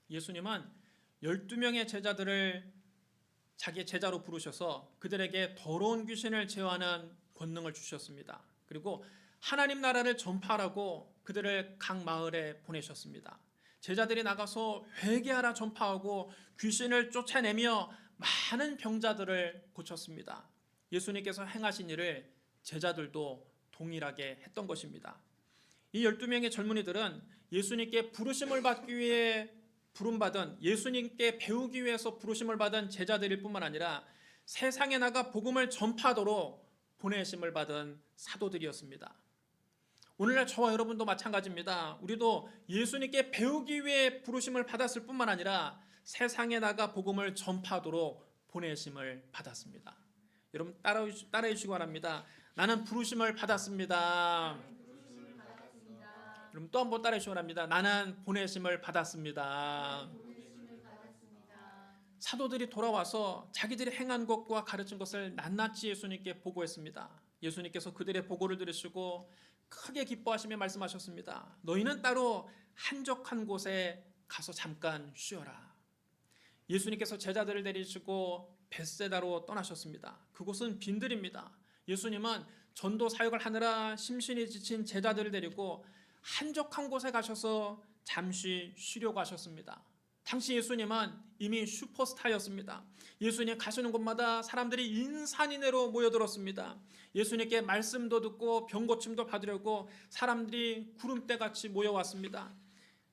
예수님은 12명의 제자들을 자기의 제자로 부르셔서 그들에게 더러운 귀신을 제어하는 권능을 주셨습니다. 그리고 하나님 나라를 전파하라고 그들을 각 마을에 보내셨습니다. 제자들이 나가서 회개하라 전파하고 귀신을 쫓아내며 많은 병자들을 고쳤습니다. 예수님께서 행하신 일을 제자들도 동일하게 했던 것입니다. 이 12명의 젊은이들은 예수님께 부르심을 받기 위해 부름받은, 예수님께 배우기 위해서 부르심을 받은 제자들일 뿐만 아니라 세상에 나가 복음을 전파하도록 보내심을 받은 사도들이었습니다. 오늘날 저와 여러분도 마찬가지입니다. 우리도 예수님께 배우기 위해 부르심을 받았을 뿐만 아니라 세상에 나가 복음을 전파하도록 보내심을 받았습니다. 여러분 따라해 주시기 바랍니다. 나는 부르심을 받았습니다. 여러분 또 한 번 따라해 주시기 바랍니다. 나는 보내심을 받았습니다. 사도들이 돌아와서 자기들이 행한 것과 가르친 것을 낱낱이 예수님께 보고했습니다. 예수님께서 그들의 보고를 들으시고 크게 기뻐하시며 말씀하셨습니다. 너희는 따로 한적한 곳에 가서 잠깐 쉬어라. 예수님께서 제자들을 데리시고 벳세다로 떠나셨습니다. 그곳은 빈들입니다. 예수님은 전도 사역을 하느라 심신이 지친 제자들을 데리고 한적한 곳에 가셔서 잠시 쉬려고 하셨습니다. 당시 예수님은 이미 슈퍼스타였습니다. 예수님 가시는 곳마다 사람들이 인산인해로 모여들었습니다. 예수님께 말씀도 듣고 병고침도 받으려고 사람들이 구름대같이 모여왔습니다.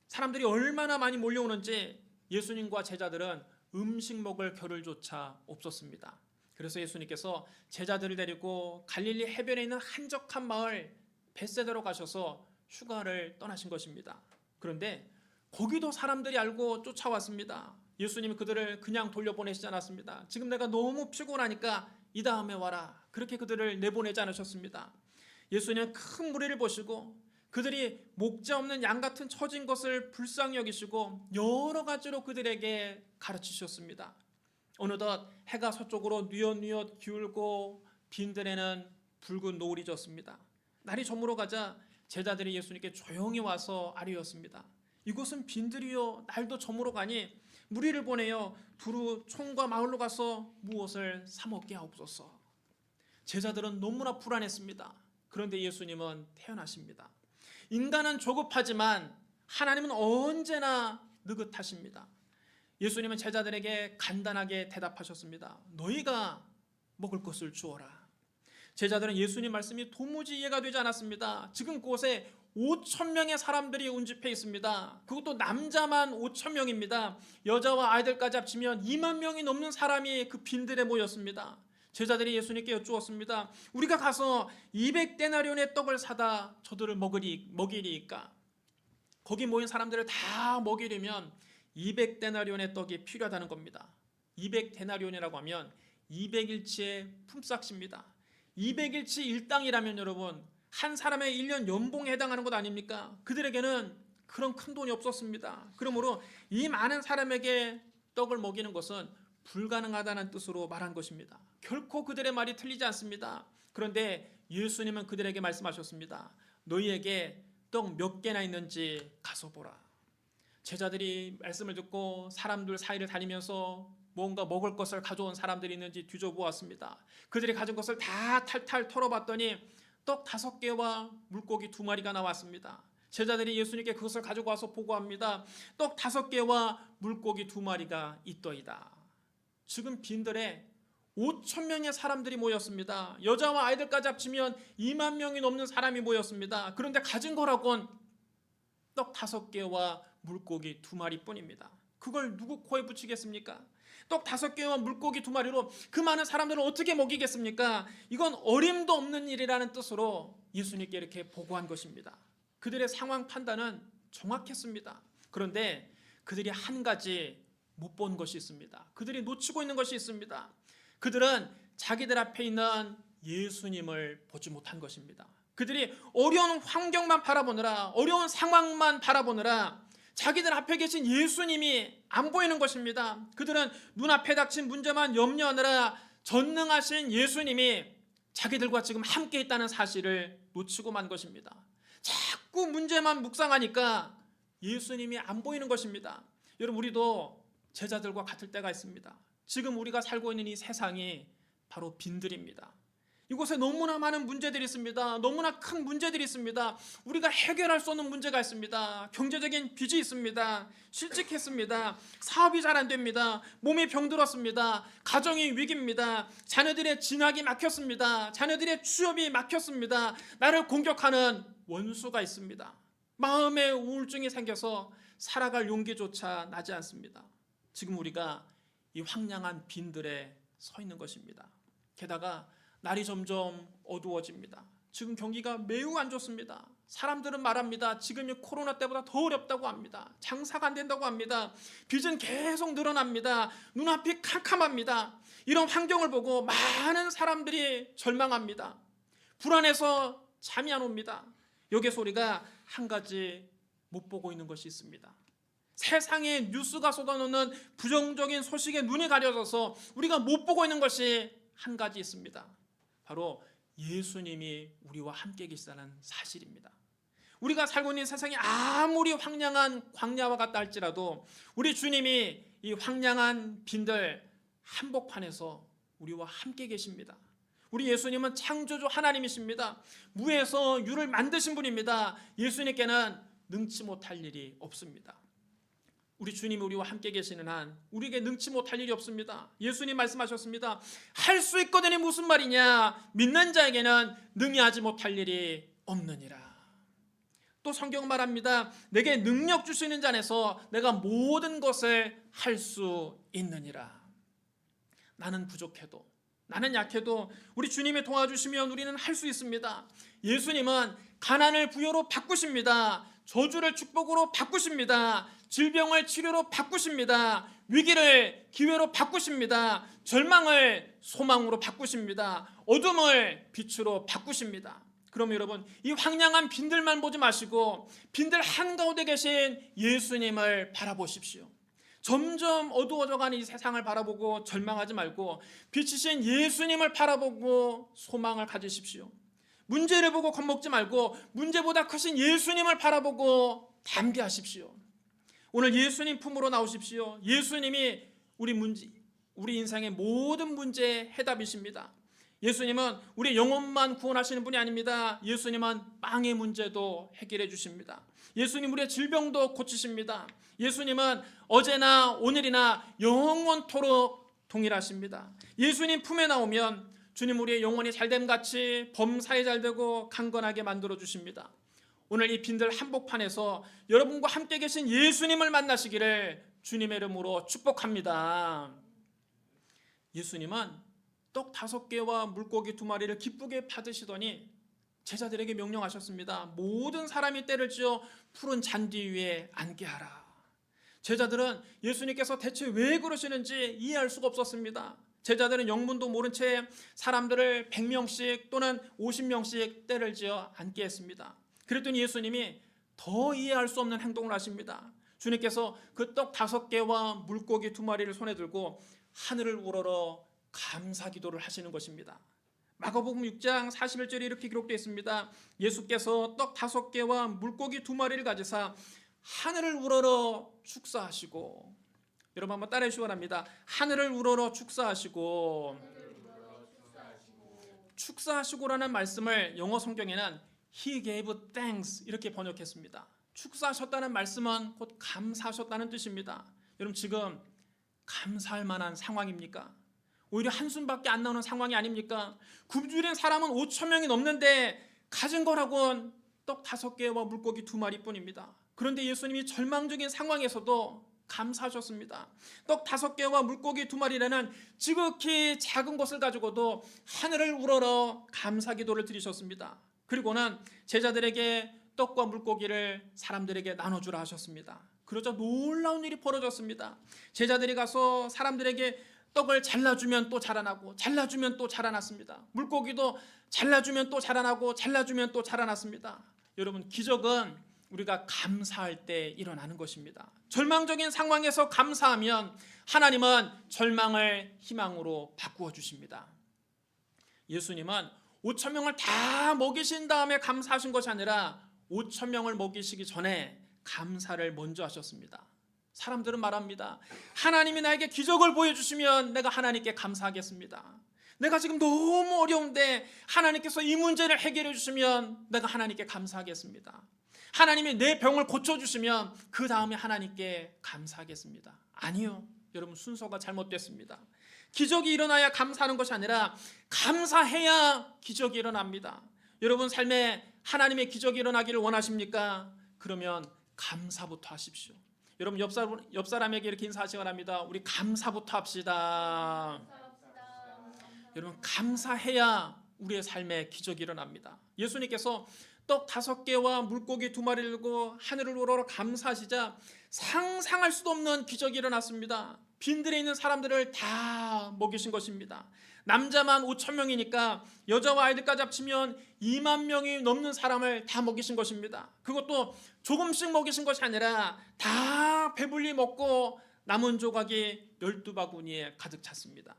사람들이 얼마나 많이 몰려오는지 예수님과 제자들은 음식 먹을 겨를조차 없었습니다. 그래서 예수님께서 제자들을 데리고 갈릴리 해변에 있는 한적한 마을 벳세다로 가셔서 휴가를 떠나신 것입니다. 그런데 거기도 사람들이 알고 쫓아왔습니다. 예수님이 그들을 그냥 돌려보내시지 않았습니다. 지금 내가 너무 피곤하니까 이 다음에 와라. 그렇게 그들을 내보내지 않으셨습니다. 예수님은 큰 무리를 보시고 그들이 목자 없는 양 같은 처진 것을 불쌍히 여기시고 여러 가지로 그들에게 가르치셨습니다. 어느덧 해가 서쪽으로 뉘엿뉘엿 기울고 빈들에는 붉은 노을이 졌습니다. 날이 저물어 가자 제자들이 예수님께 조용히 와서 아뢰었습니다. 이곳은 빈들이요 날도 저물어 가니 무리를 보내어 두루 촌과 마을로 가서 무엇을 사 먹게 하옵소서. 제자들은 너무나 불안했습니다. 그런데 예수님은 태어나십니다. 인간은 조급하지만 하나님은 언제나 느긋하십니다. 예수님은 제자들에게 간단하게 대답하셨습니다. 너희가 먹을 것을 주어라. 제자들은 예수님 말씀이 도무지 이해가 되지 않았습니다. 지금 그곳에 5,000명의 사람들이 운집해 있습니다. 그것도 남자만 5,000명입니다. 여자와 아이들까지 합치면 2만 명이 넘는 사람이 그 빈들에 모였습니다. 제자들이 예수님께 여쭈었습니다. 우리가 가서 200데나리온의 떡을 사다 저들을 먹이리이까? 거기 모인 사람들을 다 먹이려면 200데나리온의 떡이 필요하다는 겁니다. 200데나리온이라고 하면 200일치의 품삯입니다. 200일치 일당이라면 여러분 한 사람의 1년 연봉에 해당하는 것 아닙니까? 그들에게는 그런 큰 돈이 없었습니다. 그러므로 이 많은 사람에게 떡을 먹이는 것은 불가능하다는 뜻으로 말한 것입니다. 결코 그들의 말이 틀리지 않습니다. 그런데 예수님은 그들에게 말씀하셨습니다. 너희에게 떡 몇 개나 있는지 가서 보라. 제자들이 말씀을 듣고 사람들 사이를 다니면서 뭔가 먹을 것을 가져온 사람들이 있는지 뒤져보았습니다. 그들이 가진 것을 다 탈탈 털어봤더니 떡 5개와 물고기 2마리가 나왔습니다. 제자들이 예수님께 그것을 가지고 와서 보고합니다. 떡 5개와 물고기 2마리가 있더이다. 지금 빈들에 5,000명의 사람들이 모였습니다. 여자와 아이들까지 합치면 2만 명이 넘는 사람이 모였습니다. 그런데 가진 거라곤 떡 5개와 물고기 2마리 뿐입니다. 그걸 누구 코에 붙이겠습니까? 떡 5개와 물고기 2마리로 그 많은 사람들을 어떻게 먹이겠습니까? 이건 어림도 없는 일이라는 뜻으로 예수님께 이렇게 보고한 것입니다. 그들의 상황 판단은 정확했습니다. 그런데 그들이 한 가지 못 본 것이 있습니다. 그들이 놓치고 있는 것이 있습니다. 그들은 자기들 앞에 있는 예수님을 보지 못한 것입니다. 그들이 어려운 환경만 바라보느라, 어려운 상황만 바라보느라 자기들 앞에 계신 예수님이 안 보이는 것입니다. 그들은 눈앞에 닥친 문제만 염려하느라 전능하신 예수님이 자기들과 지금 함께 있다는 사실을 놓치고 만 것입니다. 자꾸 문제만 묵상하니까 예수님이 안 보이는 것입니다. 여러분, 우리도 제자들과 같을 때가 있습니다. 지금 우리가 살고 있는 이 세상이 바로 빈들입니다. 이곳에 너무나 많은 문제들이 있습니다. 너무나 큰 문제들이 있습니다. 우리가 해결할 수 없는 문제가 있습니다. 경제적인 빚이 있습니다. 실직했습니다. 사업이 잘 안 됩니다. 몸이 병들었습니다. 가정이 위기입니다. 자녀들의 진학이 막혔습니다. 자녀들의 취업이 막혔습니다. 나를 공격하는 원수가 있습니다. 마음에 우울증이 생겨서 살아갈 용기조차 나지 않습니다. 지금 우리가 이 황량한 빈들에 서 있는 것입니다. 게다가 날이 점점 어두워집니다. 지금 경기가 매우 안 좋습니다. 사람들은 말합니다. 지금이 코로나 때보다 더 어렵다고 합니다. 장사가 안 된다고 합니다. 빚은 계속 늘어납니다. 눈앞이 캄캄합니다. 이런 환경을 보고 많은 사람들이 절망합니다. 불안해서 잠이 안 옵니다. 여기서 우리가 한 가지 못 보고 있는 것이 있습니다. 세상에 뉴스가 쏟아놓는 부정적인 소식에 눈이 가려져서 우리가 못 보고 있는 것이 한 가지 있습니다. 바로 예수님이 우리와 함께 계시다는 사실입니다. 우리가 살고 있는 세상이 아무리 황량한 광야와 같다 할지라도 우리 주님이 이 황량한 빈들 한복판에서 우리와 함께 계십니다. 우리 예수님은 창조주 하나님이십니다. 무에서 유를 만드신 분입니다. 예수님께는 능치 못할 일이 없습니다. 우리 주님이 우리와 함께 계시는 한 우리에게 능치 못할 일이 없습니다. 예수님 말씀하셨습니다. 할 수 있거든이 무슨 말이냐? 믿는 자에게는 능히 하지 못할 일이 없느니라. 또 성경 말합니다. 내게 능력 주시는 자 안에서 내가 모든 것을 할 수 있느니라. 나는 부족해도, 나는 약해도 우리 주님이 도와주시면 우리는 할 수 있습니다. 예수님은 가난을 부여로 바꾸십니다. 저주를 축복으로 바꾸십니다. 질병을 치료로 바꾸십니다. 위기를 기회로 바꾸십니다. 절망을 소망으로 바꾸십니다. 어둠을 빛으로 바꾸십니다. 그럼 여러분, 이 황량한 빈들만 보지 마시고 빈들 한가운데 계신 예수님을 바라보십시오. 점점 어두워져가는 이 세상을 바라보고 절망하지 말고 빛이신 예수님을 바라보고 소망을 가지십시오. 문제를 보고 겁먹지 말고 문제보다 크신 예수님을 바라보고 담대하십시오. 오늘 예수님 품으로 나오십시오. 예수님이 우리 인생의 모든 문제의 해답이십니다. 예수님은 우리 영혼만 구원하시는 분이 아닙니다. 예수님은 빵의 문제도 해결해 주십니다. 예수님 우리의 질병도 고치십니다. 예수님은 어제나 오늘이나 영원토록 동일하십니다. 예수님 품에 나오면 주님 우리의 영혼이 잘됨같이 범사에 잘되고 강건하게 만들어 주십니다. 오늘 이 빈들 한복판에서 여러분과 함께 계신 예수님을 만나시기를 주님의 이름으로 축복합니다. 예수님은 떡 5개와 물고기 2마리를 기쁘게 받으시더니 제자들에게 명령하셨습니다. 모든 사람이 때를 지어 푸른 잔디 위에 앉게 하라. 제자들은 예수님께서 대체 왜 그러시는지 이해할 수가 없었습니다. 제자들은 영문도 모른 채 사람들을 100명씩 또는 50명씩 때를 지어 앉게 했습니다. 그랬더니 예수님이 더 이해할 수 없는 행동을 하십니다. 주님께서 그 떡 5개와 물고기 2마리를 손에 들고 하늘을 우러러 감사 기도를 하시는 것입니다. 마가복음 6장 41절에 이렇게 기록되어 있습니다. 예수께서 떡 5개와 물고기 2마리를 가지사 하늘을 우러러 축사하시고, 여러분 한번 따라해 주시기 바랍니다. 하늘을 우러러 축사하시고. 축사하시고라는 말씀을 영어 성경에는 He gave thanks 이렇게 번역했습니다. 축사하셨다는 말씀은 곧 감사하셨다는 뜻입니다. 여러분 지금 감사할 만한 상황입니까? 오히려 한숨밖에 안 나오는 상황이 아닙니까? 굶주린 사람은 5천 명이 넘는데 가진 거라고는 떡 5개와 물고기 2마리 뿐입니다. 그런데 예수님이 절망적인 상황에서도 감사하셨습니다. 떡 5개와 물고기 2마리라는 지극히 작은 것을 가지고도 하늘을 우러러 감사 기도를 드리셨습니다. 그리고는 제자들에게 떡과 물고기를 사람들에게 나눠주라 하셨습니다. 그러자 놀라운 일이 벌어졌습니다. 제자들이 가서 사람들에게 떡을 잘라주면 또 자라나고 잘라주면 또 자라났습니다. 물고기도 잘라주면 또 자라나고 잘라주면 또 자라났습니다. 여러분 기적은 우리가 감사할 때 일어나는 것입니다. 절망적인 상황에서 감사하면 하나님은 절망을 희망으로 바꾸어 주십니다. 예수님은 5천 명을 다 먹이신 다음에 감사하신 것이 아니라 5천 명을 먹이시기 전에 감사를 먼저 하셨습니다. 사람들은 말합니다. 하나님이 나에게 기적을 보여주시면 내가 하나님께 감사하겠습니다. 내가 지금 너무 어려운데 하나님께서 이 문제를 해결해 주시면 내가 하나님께 감사하겠습니다. 하나님이 내 병을 고쳐주시면 그 다음에 하나님께 감사하겠습니다. 아니요, 여러분, 순서가 잘못됐습니다. 기적이 일어나야 감사하는 것이 아니라 감사해야 기적이 일어납니다. 여러분 삶에 하나님의 기적이 일어나기를 원하십니까? 그러면 감사부터 하십시오. 여러분 옆 사람에게 이렇게 인사하시기 바랍니다. 우리 감사부터 합시다. 여러분 감사해야 우리의 삶에 기적이 일어납니다. 예수님께서 떡 5개와 물고기 2마리를 들고 하늘을 우러러 감사하시자 상상할 수도 없는 기적이 일어났습니다. 빈들에 있는 사람들을 다 먹이신 것입니다. 남자만 5,000명이니까 여자와 아이들까지 합치면 2만 명이 넘는 사람을 다 먹이신 것입니다. 그것도 조금씩 먹이신 것이 아니라 다 배불리 먹고 남은 조각이 12바구니에 가득 찼습니다.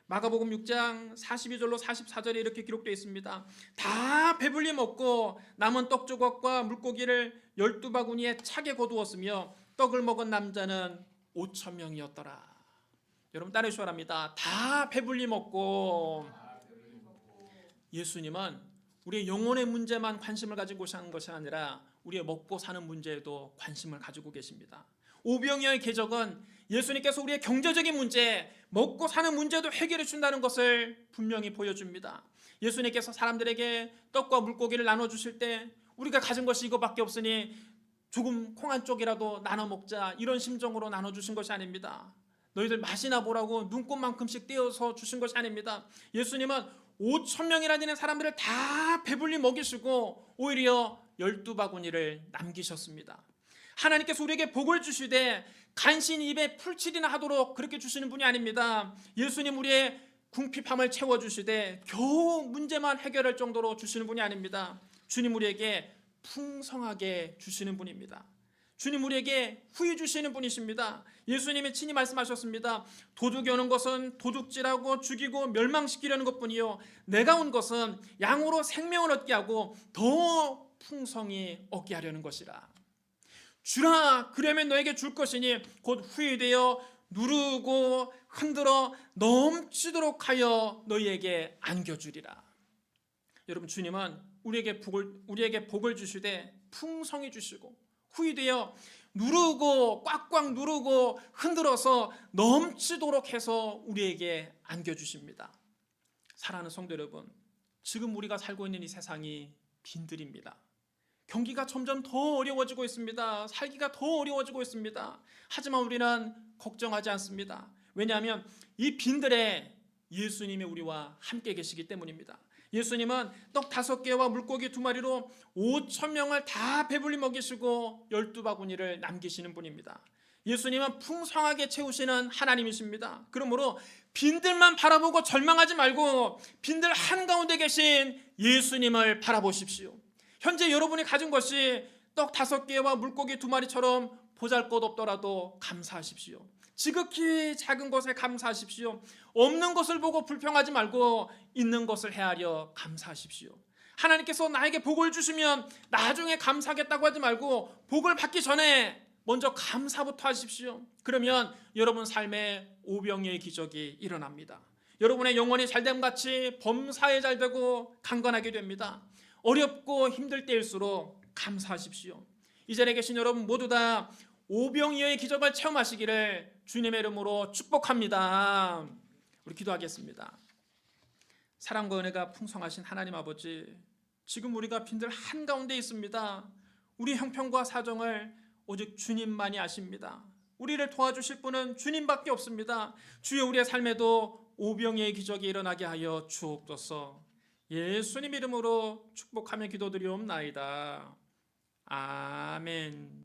마가복음 6장 42절로 44절에 이렇게 기록되어 있습니다. 다 배불리 먹고 남은 떡 조각과 물고기를 12바구니에 차게 거두었으며 떡을 먹은 남자는 5,000명이었더라. 여러분 따르시기 바랍니다. 다 배불리 먹고. 예수님은 우리의 영혼의 문제만 관심을 가지고 사는 것이 아니라 우리의 먹고 사는 문제에도 관심을 가지고 계십니다. 오병이어의 기적은 예수님께서 우리의 경제적인 문제, 먹고 사는 문제도 해결해 준다는 것을 분명히 보여줍니다. 예수님께서 사람들에게 떡과 물고기를 나눠주실 때 우리가 가진 것이 이거밖에 없으니 조금 콩 한 쪽이라도 나눠 먹자, 이런 심정으로 나눠주신 것이 아닙니다. 너희들 맛이나 보라고 눈곱만큼씩 떼어서 주신 것이 아닙니다. 예수님은 5,000명이나 되는 사람들을 다 배불리 먹이시고 오히려 12바구니를 남기셨습니다. 하나님께서 우리에게 복을 주시되 간신히 입에 풀칠이나 하도록 그렇게 주시는 분이 아닙니다. 예수님 우리의 궁핍함을 채워주시되 겨우 문제만 해결할 정도로 주시는 분이 아닙니다. 주님 우리에게 풍성하게 주시는 분입니다. 주님 우리에게 후히 주시는 분이십니다. 예수님이 친히 말씀하셨습니다. 도둑이 오는 것은 도둑질하고 죽이고 멸망시키려는 것뿐이요 내가 온 것은 양으로 생명을 얻게 하고 더 풍성히 얻게 하려는 것이라. 주라 그러면 너에게 줄 것이니 곧 후히 되어 누르고 흔들어 넘치도록 하여 너희에게 안겨주리라. 여러분 주님은 우리에게 복을 주시되 풍성히 주시고 후히 되어 누르고 꽉꽉 누르고 흔들어서 넘치도록 해서 우리에게 안겨주십니다. 사랑하는 성도 여러분, 지금 우리가 살고 있는 이 세상이 빈들입니다. 경기가 점점 더 어려워지고 있습니다. 살기가 더 어려워지고 있습니다. 하지만 우리는 걱정하지 않습니다. 왜냐하면 이 빈들에 예수님이 우리와 함께 계시기 때문입니다. 예수님은 떡 5개와 물고기 2마리로 5,000명을 다 배불리 먹이시고 12바구니를 남기시는 분입니다. 예수님은 풍성하게 채우시는 하나님이십니다. 그러므로 빈들만 바라보고 절망하지 말고 빈들 한가운데 계신 예수님을 바라보십시오. 현재 여러분이 가진 것이 떡 5개와 물고기 2마리처럼 보잘것없더라도 감사하십시오. 지극히 작은 것에 감사하십시오. 없는 것을 보고 불평하지 말고 있는 것을 헤아려 감사하십시오. 하나님께서 나에게 복을 주시면 나중에 감사하겠다고 하지 말고 복을 받기 전에 먼저 감사부터 하십시오. 그러면 여러분 삶에 오병이어의 기적이 일어납니다. 여러분의 영혼이 잘됨같이 범사에 잘되고 강건하게 됩니다. 어렵고 힘들 때일수록 감사하십시오. 이 자리에 계신 여러분 모두 다 오병이어의 기적을 체험하시기를 주님의 이름으로 축복합니다. 우리 기도하겠습니다. 사랑과 은혜가 풍성하신 하나님 아버지, 지금 우리가 빈들 한가운데 있습니다. 우리 형편과 사정을 오직 주님만이 아십니다. 우리를 도와주실 분은 주님밖에 없습니다. 주여 우리의 삶에도 오병이어의 기적이 일어나게 하여 주옵소서. 예수님 이름으로 축복하며 기도드리옵나이다. 아멘.